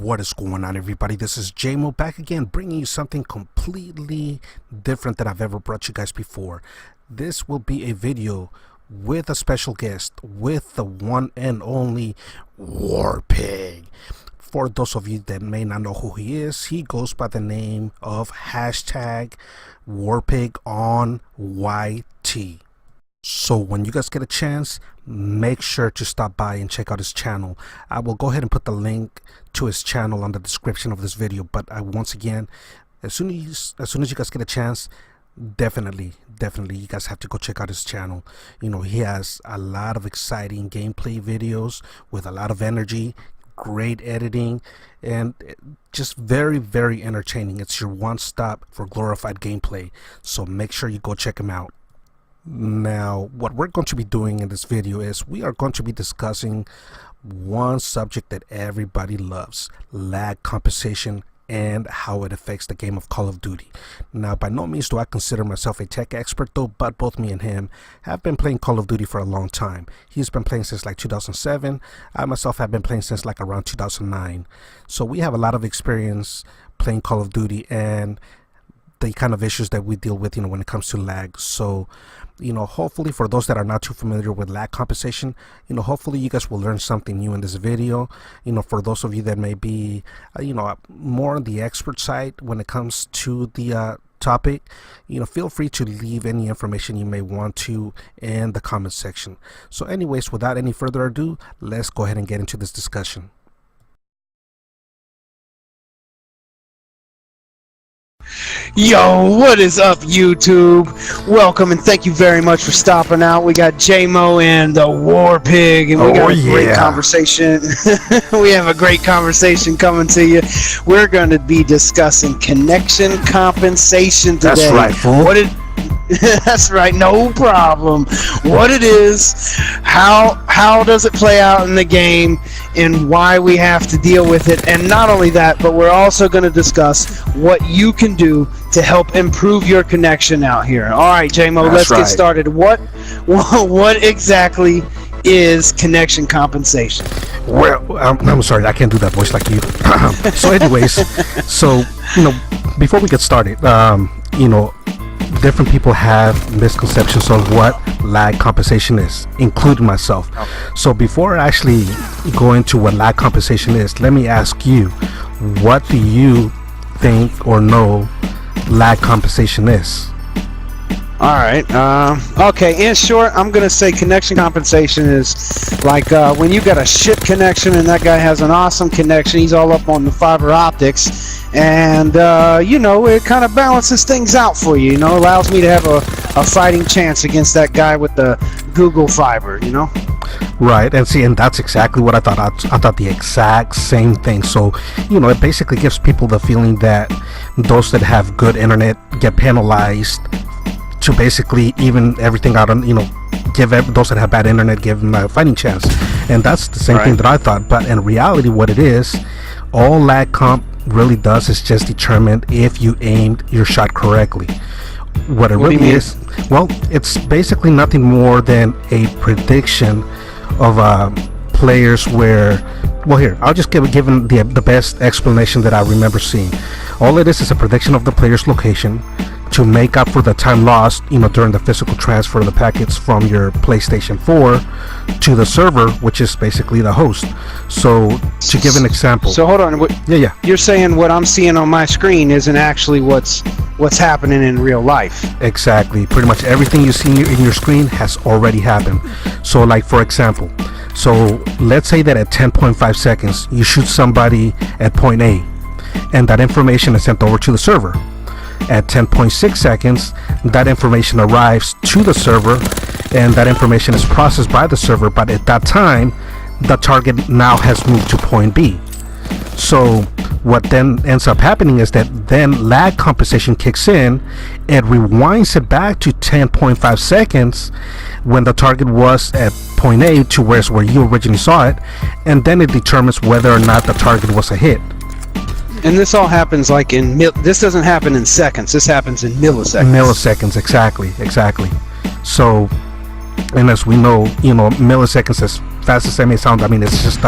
What is going on, everybody? This is JMO back again, bringing you something completely different than I've ever brought you guys before. This will be a video with a special guest, with the one and only Warpig. For those of you that may not know who he is, he goes by the name of #Warpig on YT. So when you guys get a chance, make sure to stop by and check out his channel. I will go ahead and put the link to his channel on the description of this video, but once again, as soon as you guys get a chance, definitely you guys have to go check out his channel. You know, he has a lot of exciting gameplay videos with a lot of energy, great editing, and just very entertaining. It's your one stop for glorified gameplay, so make sure you go check him out. Now, what we're going to be doing in this video is we are going to be discussing one subject that everybody loves: lag compensation and how it affects the game of Call of Duty. Now, by no means do I consider myself a tech expert though, but both me and him have been playing Call of Duty for a long time. He's been playing since like 2007. I myself have been playing since like around 2009. So we have a lot of experience playing Call of Duty and the kind of issues that we deal with, you know, when it comes to lag. So, you know, hopefully for those that are not too familiar with lag compensation, you know, hopefully you guys will learn something new in this video. You know, for those of you that may be, you know, more on the expert side when it comes to the topic, you know, feel free to leave any information you may want to in the comment section. So anyways, without any further ado, let's go ahead and get into this discussion. Yo, what is up, YouTube? Welcome and thank you very much for stopping out. We got JMO and the Warpig, and we got a great conversation. We have a great conversation coming to you. We're going to be discussing connection compensation today. That's right, fool. That's right, no problem. What it is, how does it play out in the game, and why we have to deal with it. And not only that, but we're also going to discuss what you can do to help improve your connection out here. All right, JMO, let's get started. What exactly is connection compensation? Well, I'm sorry, I can't do that voice like you. So anyways, so, you know, before we get started, you know, different people have misconceptions on what lag compensation is, including myself. So before I actually go into what lag compensation is, let me ask you, what do you think or know lag compensation is? Alright, okay, in short, I'm going to say connection compensation is like when you got a shit connection and that guy has an awesome connection. He's all up on the fiber optics, and you know, it kind of balances things out for you, you know, allows me to have a fighting chance against that guy with the Google fiber, you know. Right, and see, and that's exactly what I thought. I thought the exact same thing. So, you know, it basically gives people the feeling that those that have good internet get penalized to basically even everything out on, you know, give those that have bad internet, give them a fighting chance. And that's the same thing that I thought. But in reality, what it is, all lag comp really does is just determine if you aimed your shot correctly. What it really is, well, it's basically nothing more than a prediction of players where, well, here, I'll just give the best explanation that I remember seeing. All it is a prediction of the player's location to make up for the time lost, you know, during the physical transfer of the packets from your PlayStation 4 to the server, which is basically the host. So, to give an example. So hold on. Yeah. You're saying what I'm seeing on my screen isn't actually what's happening in real life. Exactly. Pretty much everything you see in your screen has already happened. So, like, for example, so let's say that at 10.5 seconds you shoot somebody at point A, and that information is sent over to the server. At 10.6 seconds, that information arrives to the server, and that information is processed by the server, but at that time the target now has moved to point B. So what then ends up happening is that then lag compensation kicks in. It rewinds it back to 10.5 seconds when the target was at point A to where you originally saw it, and then it determines whether or not the target was a hit. And this all happens like in this doesn't happen in seconds. This happens in milliseconds. Milliseconds, exactly. So, and as we know, you know, milliseconds, as fast as that may sound, I mean, it's just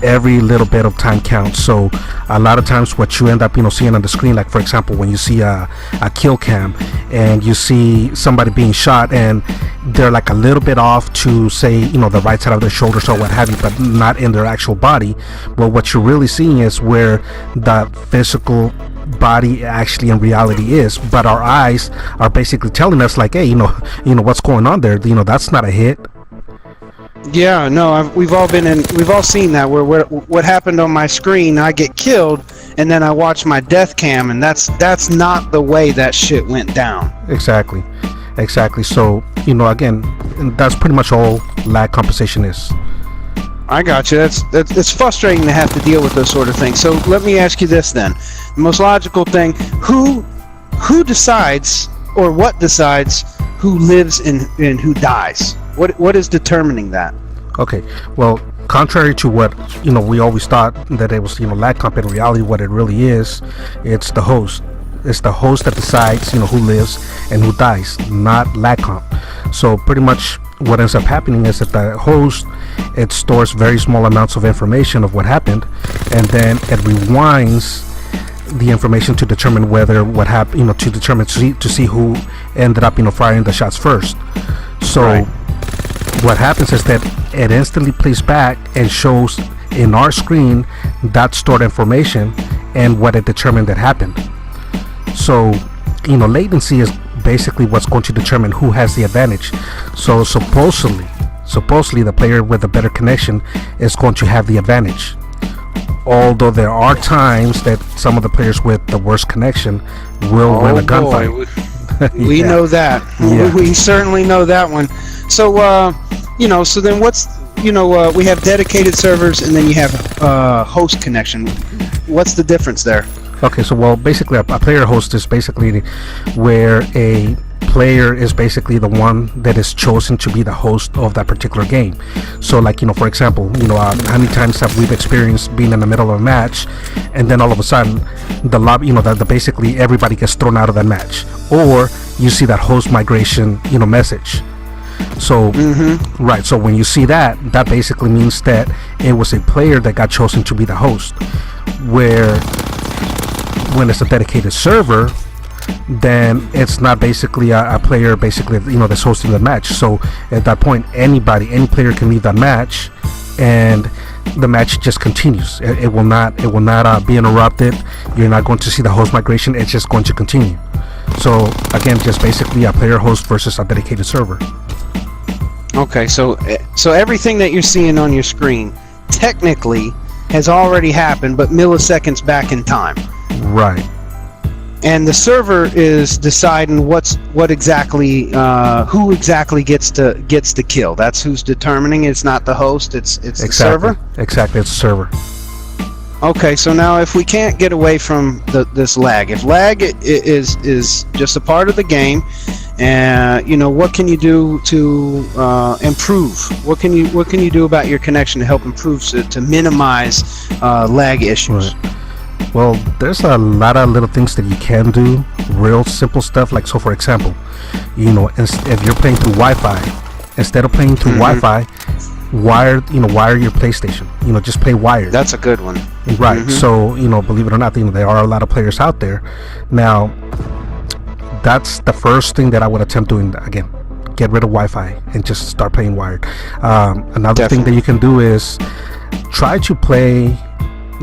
every little bit of time counts. So a lot of times what you end up seeing on the screen, like for example when you see a kill cam and you see somebody being shot and they're like a little bit off to say the right side of their shoulders or what have you, but not in their actual body. Well, what you're really seeing is where the physical body actually in reality is, but our eyes are basically telling us like, hey, what's going on there, that's not a hit. Yeah, no, we've all seen that where what happened on my screen, I get killed and then I watch my death cam, and that's not the way that shit went down. Exactly. So again, that's pretty much all lag compensation is. I got you. It's frustrating to have to deal with those sort of things. So let me ask you this then: the most logical thing, who decides, or what decides who lives and who dies? What is determining that? Okay, well, contrary to what we always thought that it was lag comp, in reality what it really is, it's the host. It's the host that decides who lives and who dies, not lag comp. So pretty much what ends up happening is that the host, it stores very small amounts of information of what happened, and then it rewinds the information to determine whether what happened, to see who ended up firing the shots first. So right. What happens is that it instantly plays back and shows in our screen that stored information and what it determined that happened. So latency is basically what's going to determine who has the advantage. So supposedly the player with a better connection is going to have the advantage, although there are times that some of the players with the worst connection will win a gunfight. We Yeah. know that. Yeah. We certainly know that one. So so then what's we have dedicated servers and then you have host connection. What's the difference there? Okay, so well, basically a player host is basically where a player is basically the one that is chosen to be the host of that particular game. So like for example, how many times have we experienced being in the middle of a match and then all of a sudden the lobby, the basically everybody gets thrown out of that match, or you see that host migration message. So right, so when you see that basically means that it was a player that got chosen to be the host. Where when it's a dedicated server, then it's not basically a player basically that's hosting the match. So at that point any player can leave that match and the match just continues. It will not be interrupted. You're not going to see the host migration. It's just going to continue. So again, just basically a player host versus a dedicated server. Okay, so everything that you're seeing on your screen technically has already happened, but milliseconds back in time. Right. And the server is deciding who exactly gets to kill. That's who's determining. It's not the host. It's the server. Exactly, it's the server. Okay, so now if we can't get away from this lag, if lag is just a part of the game, what can you do to improve? What can you do about your connection to help improve to minimize lag issues? Right. Well, there's a lot of little things that you can do, real simple stuff. Like, so for example, if you're playing through Wi-Fi, instead of playing through Wi-Fi, wire your PlayStation. Just play wired. That's a good one. Right. So believe it or not, there are a lot of players out there. Now, that's the first thing that I would attempt doing. Again, get rid of Wi-Fi and just start playing wired. Another thing that you can do is try to play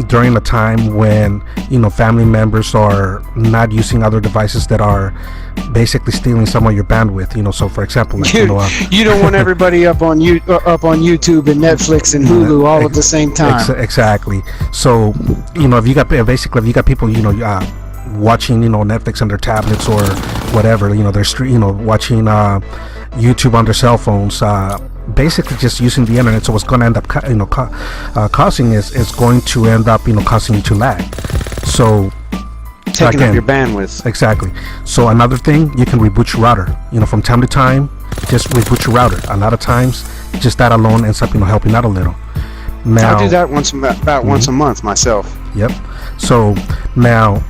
during a time when family members are not using other devices that are basically stealing some of your bandwidth. So for example, like, you don't want everybody up on YouTube and Netflix and Hulu all at the same time. Exactly. So if you got people watching Netflix on their tablets or whatever, they're watching YouTube on their cell phones, basically just using the internet. So what's going to end up causing is going to end up causing you to lag. So taking up your bandwidth. Exactly. So another thing, you can reboot your router. From time to time, just reboot your router. A lot of times, just that alone ends up helping out a little. Now, I do that once a month myself. Yep. So now,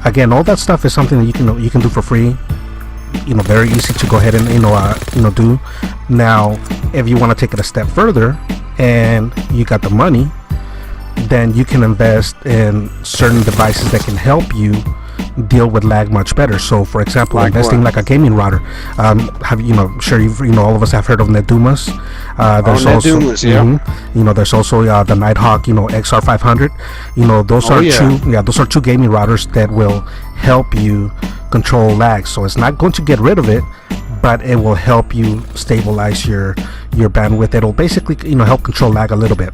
again, all that stuff is something that you can do for free. Very easy to go ahead and do. Now, if you want to take it a step further and you got the money, then you can invest in certain devices that can help you deal with lag much better. So for example, Like investing what? like a gaming router. Have sure you've all of us have heard of Nedumas. There's also Nedumas, yeah. there's also the Nighthawk XR500. Those Oh, are yeah. those are two gaming routers that will help you control lag. So it's not going to get rid of it, but it will help you stabilize your bandwidth. It'll basically help control lag a little bit.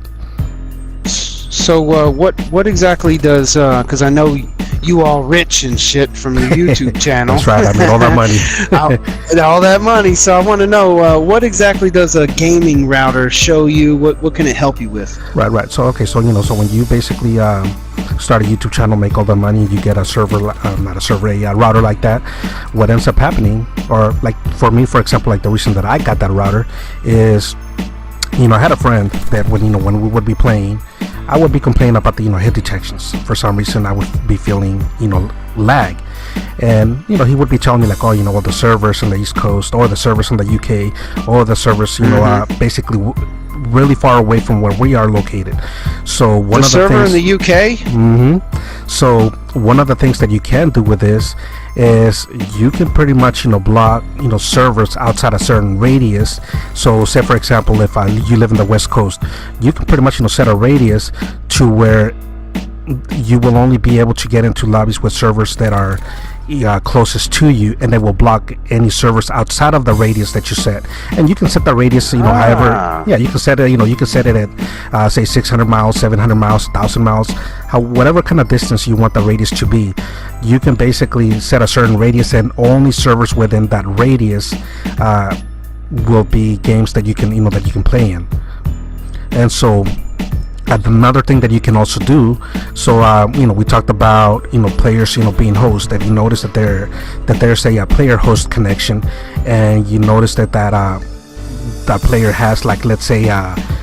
So what exactly does because I know you all rich and shit from your YouTube channel. That's right, I made all that money. all that money. So I want to know what exactly does a gaming router show you? What can it help you with? Right. So so when you basically start a YouTube channel, make all the money, you get a server, not a server, a router like that. What ends up happening, or like for me, for example, like the reason that I got that router is, I had a friend that when we would be playing, I would be complaining about the hit detections. For some reason, I would be feeling lag, and he would be telling me like, well, the servers on the East Coast, or the servers in the UK, or the servers basically really far away from where we are located. So one The of the server things, in the UK? So one of the things that you can do with this is you can pretty much block servers outside a certain radius. So say for example, if you live in the West Coast, you can pretty much set a radius to where you will only be able to get into lobbies with servers that are closest to you, and they will block any servers outside of the radius that you set. And you can set the radius however, you can set it you can set it at say 600 miles, 700 miles, 1,000 miles, whatever kind of distance you want the radius to be. You can basically set a certain radius, and only servers within that radius will be games that you can that you can play in. And so another thing that you can also do, so we talked about players being hosts, that you notice that there's a player host connection, and you notice that player has, like, let's say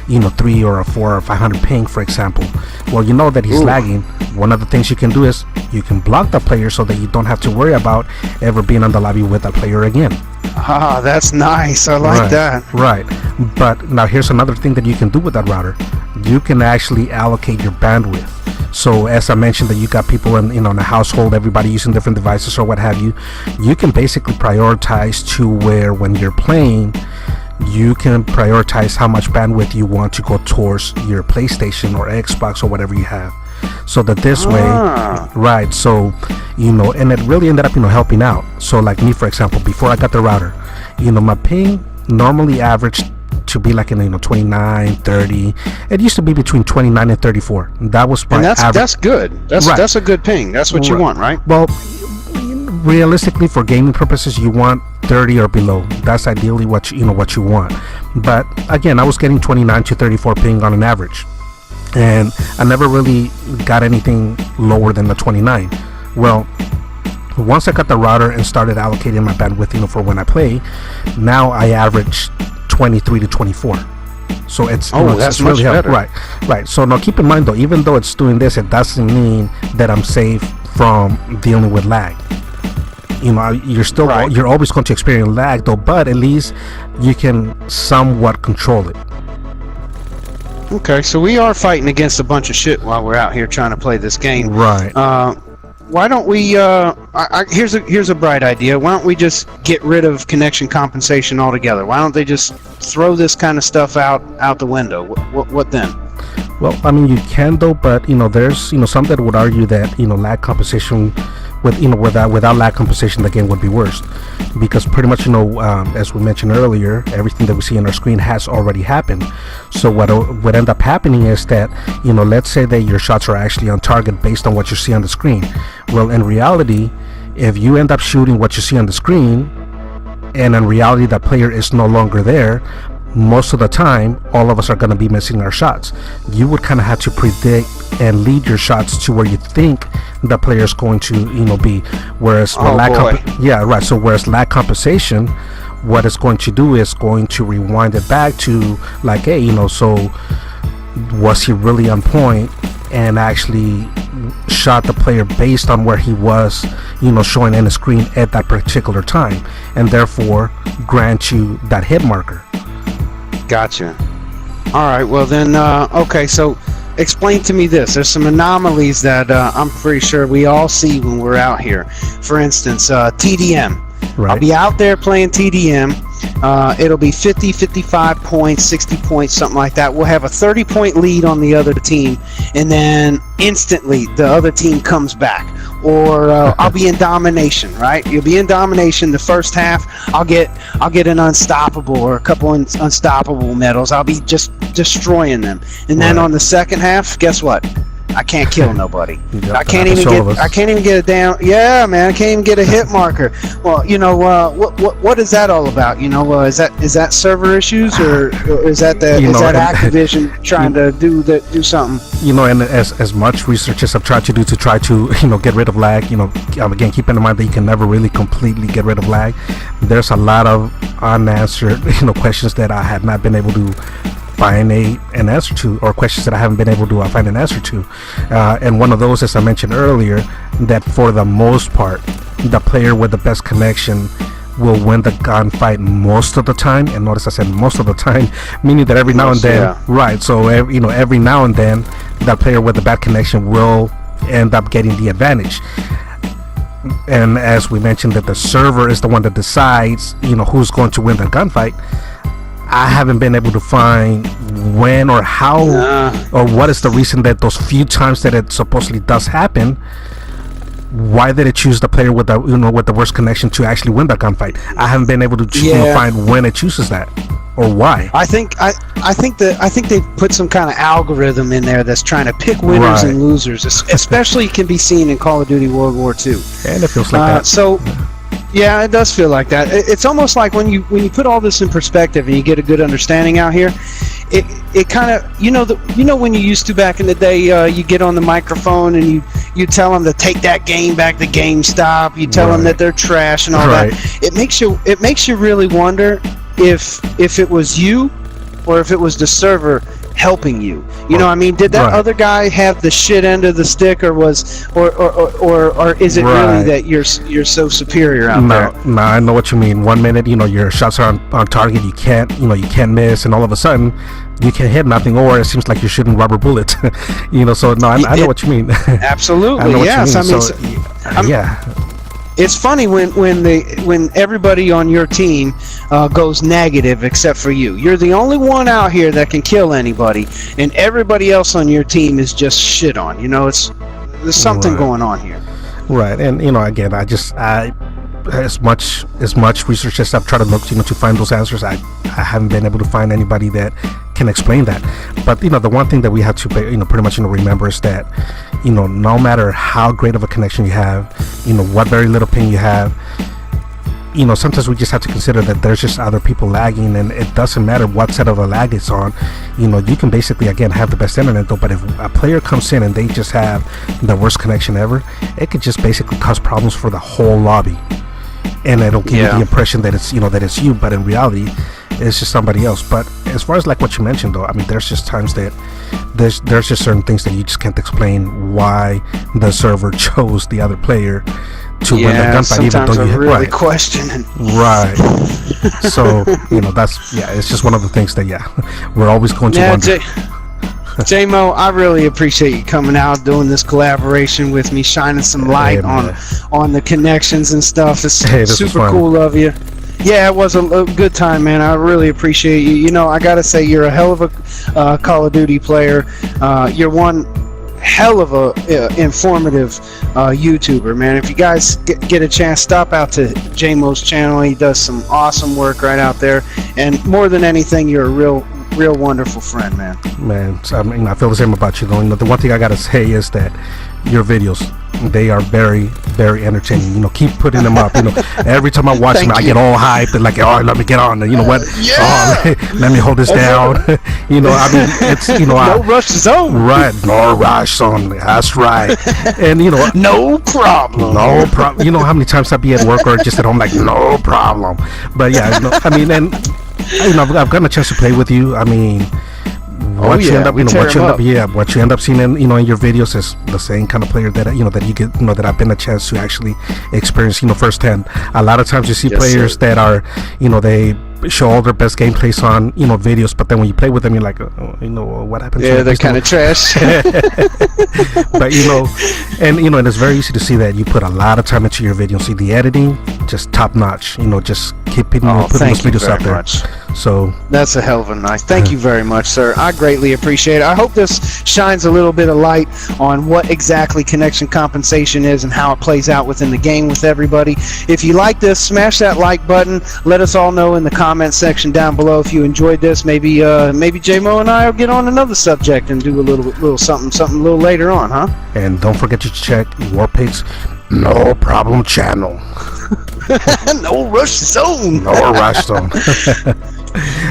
3 or a 4 or 500 ping, for example. Well, that he's lagging. One of the things you can do is you can block the player so that you don't have to worry about ever being on the lobby with that player again. That's nice. I like that. Right. But now here's another thing that you can do with that router. You can actually allocate your bandwidth. So as I mentioned, that you got people in a household, everybody using different devices or what have you. You can basically prioritize to where when you're playing, you can prioritize how much bandwidth you want to go towards your PlayStation or Xbox or whatever you have. So that this way, right, so and it really ended up helping out. So like me, for example, before I got the router, my ping normally averaged to be like in 29, 30. It used to be between 29 and 34. That was my average. That's good. That's a good ping. That's what you want, right? Well, realistically, for gaming purposes, you want 30 or below. That's ideally what what you want. But again, I was getting 29 to 34 ping on an average, and I never really got anything lower than the 29. Well, once I got the router and started allocating my bandwidth for when I play, now I average 23 to 24. So it's that's really much better. Right. So now keep in mind though, even though it's doing this, it doesn't mean that I'm safe from dealing with lag. You're still you're always going to experience lag though, but at least you can somewhat control it. Okay, so we are fighting against a bunch of shit while we're out here trying to play this game. Right. Why don't we? Here's a bright idea. Why don't we just get rid of connection compensation altogether? Why don't they just throw this kind of stuff out the window? What then? Well, I mean, you can though, but there's some that would argue that lag compensation without lag compensation, the game would be worse, because pretty much as we mentioned earlier, everything that we see on our screen has already happened. So what would end up happening is that let's say that your shots are actually on target based on what you see on the screen. Well, in reality, if you end up shooting what you see on the screen, and in reality that player is no longer there, most of the time all of us are going to be missing our shots. You would kind of have to predict and lead your shots to where you think the player is going to be, whereas so whereas lag compensation, what it's going to do is going to rewind it back to like, hey, so was he really on point and actually shot the player based on where he was showing in the screen at that particular time, and therefore grant you that hit marker. Gotcha. All right. Well then, okay. So explain to me this. There's some anomalies that I'm pretty sure we all see when we're out here. For instance, TDM. Right. I'll be out there playing TDM. It'll be 50, 55 points, 60 points, something like that. We'll have a 30-point lead on the other team, and then instantly the other team comes back. Or I'll be in domination, right? You'll be in domination the first half. I'll get an unstoppable or a couple unstoppable medals. I'll be just destroying them. And then on the second half, guess what? I can't kill nobody. I can't even get a down. Yeah, man, I can't even get a hit marker. Well, you know, what is that all about? You know, is that server issues, or is that Activision trying to do something? You know, and as much research as I've tried to do to try to get rid of lag, you know, again, keeping in mind that you can never really completely get rid of lag. There's a lot of unanswered questions that I have not been able to find an answer to, or questions that I haven't been able to find an answer to, and one of those, as I mentioned earlier, that for the most part the player with the best connection will win the gunfight most of the time. And notice I said most of the time, meaning that every now and then, right? So every now and then that player with the bad connection will end up getting the advantage. And as we mentioned, that the server is the one that decides who's going to win the gunfight. I haven't been able to find when or how or what is the reason that those few times that it supposedly does happen, why did it choose the player with the with the worst connection to actually win that gunfight? I haven't been able to find when it chooses that or why. I think they put some kind of algorithm in there that's trying to pick winners and losers, especially can be seen in Call of Duty World War II. And it feels like that. So. Yeah, it does feel like that. It's almost like when you put all this in perspective and you get a good understanding out here, it kind of when you used to back in the day, you get on the microphone and you tell them to take that game back to GameStop. You tell them that they're trash and all that. It makes you really wonder if it was you or if it was the server helping you. You know what I mean? Did that other guy have the shit end of the stick, or was or is it really that you're so superior out there? No, I know what you mean. 1 minute, your shots are on target, you can't miss, and all of a sudden you can hit nothing, or it seems like you're shooting rubber bullets. So no, I know what you mean. Absolutely. Yes. I mean, it's funny when everybody on your team goes negative except for you. You're the only one out here that can kill anybody, and everybody else on your team is just shit on. There's something going on here. Right, and again, I as much research as I've tried to look to find those answers, I haven't been able to find anybody that can explain that. But the one thing that we have to pretty much remember is that no matter how great of a connection you have, what very little ping you have, sometimes we just have to consider that there's just other people lagging, and it doesn't matter what set of a lag it's on. You can basically, again, have the best internet though, but if a player comes in and they just have the worst connection ever, it could just basically cause problems for the whole lobby, and it'll give you the impression that it's that it's you, but in reality it's just somebody else. But as far as like what you mentioned though, I mean, there's just times that there's just certain things that you just can't explain why the server chose the other player to win the gunfight, even though you really questioning. Right. So that's it's just one of the things that we're always going to wonder. J-Mo, I really appreciate you coming out, doing this collaboration with me, shining some light on the connections and stuff. It's super cool of you. Yeah, it was a good time, man. I really appreciate you. I gotta say, you're a hell of a Call of Duty player. You're one hell of a informative YouTuber, man. If you guys get a chance, stop out to J-Mo's channel. He does some awesome work right out there. And more than anything, you're a real wonderful friend, man. I mean, I feel the same about you, though. The one thing I gotta say is that your videos, they are very, very entertaining. Keep putting them up. Every time I watch them, I get all hyped and like, let me get on. And what? Let me hold this down. I mean, it's no rush zone. Right, no rush zone. That's right. And no problem. No problem. How many times I be at work or just at home, like, no problem. But I mean, and I've gotten a chance to play with you. I mean, what you end up seeing in in your videos is the same kind of player that that you get that I've been a chance to actually experience firsthand. A lot of times you see players that are show all their best gameplays on, you know, videos, but then when you play with them, you're like, oh, you know, what happened? Yeah, to they're kind of trash. But you know, and it's very easy to see that you put a lot of time into your video. See the editing, just top notch. You know, just keep putting those videos out there. Much. So that's a hell of a nice. Thank you very much, sir. I greatly appreciate it. I hope this shines a little bit of light on what exactly connection compensation is and how it plays out within the game with everybody. If you like this, smash that like button. Let us all know in the comment section down below if you enjoyed this. Maybe J-Mo and I will get on another subject and do a little something a little later on, huh? And don't forget to check Warpig's No Problem channel. No rush zone. No rush zone.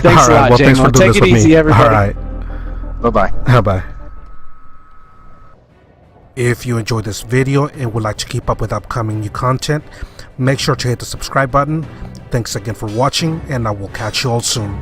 Thanks a lot, J-Mo. Take it easy, everybody. All right. Bye-bye. Bye-bye. If you enjoyed this video and would like to keep up with upcoming new content, make sure to hit the subscribe button. Thanks again for watching, and I will catch you all soon.